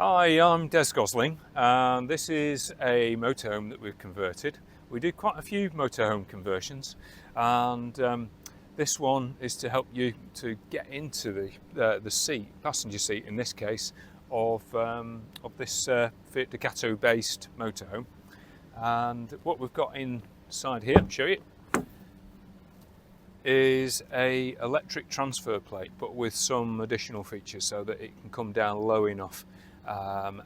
Hi, I'm Des Gosling, and this is a motorhome that we've converted. We do quite a few motorhome conversions, and this one is to help you to get into the seat, passenger seat in this case, of this Fiat Ducato-based motorhome. And what we've got inside here, I'll show you, is a electric transfer plate, but with some additional features so that it can come down low enough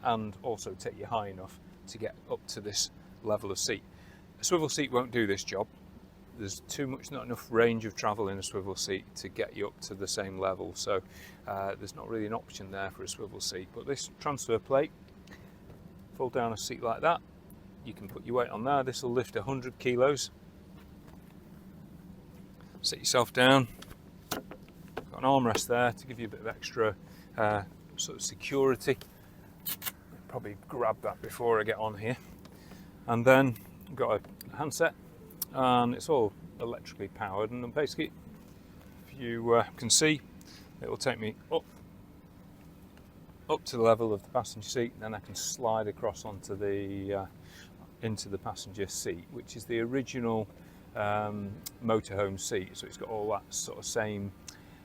and also take you high enough to get up to this level of seat. A swivel seat won't do this job. There's not enough range of travel in a swivel seat to get you up to the same level, so there's not really an option there for a swivel seat. But this transfer plate, fold down a seat like that, you can put your weight on there. This will lift 100 kilos. Sit yourself down, got an armrest there to give you a bit of extra sort of security. Probably grab that before I get on here. And then I've got a handset, and it's all electrically powered, and then basically, if you can see, it will take me up to the level of the passenger seat, and then I can slide across onto the into the passenger seat, which is the original motorhome seat. So it's got all that sort of same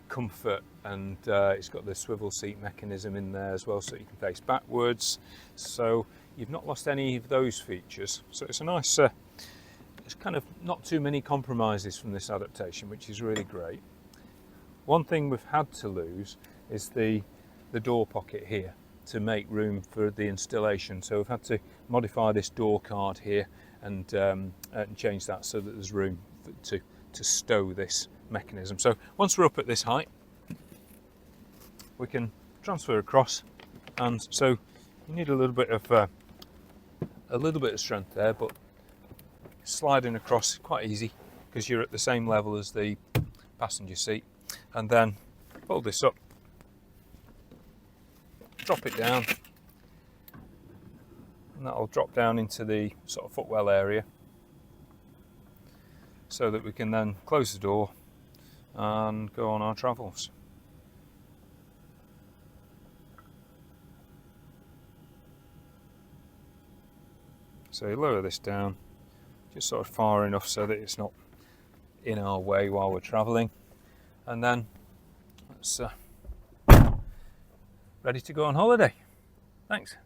comfort, and it's got the swivel seat mechanism in there as well, so you can face backwards, so you've not lost any of those features. So it's a nice it's kind of not too many compromises from this adaptation, which is really great. One thing we've had to lose is the door pocket here to make room for the installation, so we've had to modify this door card here and change that so that there's room to stow this mechanism. So once we're up at this height, we can transfer across, and so you need a little bit of strength there, but sliding across is quite easy because you're at the same level as the passenger seat. And then fold this up, drop it down, and that'll drop down into the sort of footwell area, so that we can then close the door and go on our travels. So you lower this down just sort of far enough so that it's not in our way while we're travelling, and then that's ready to go on holiday. Thanks.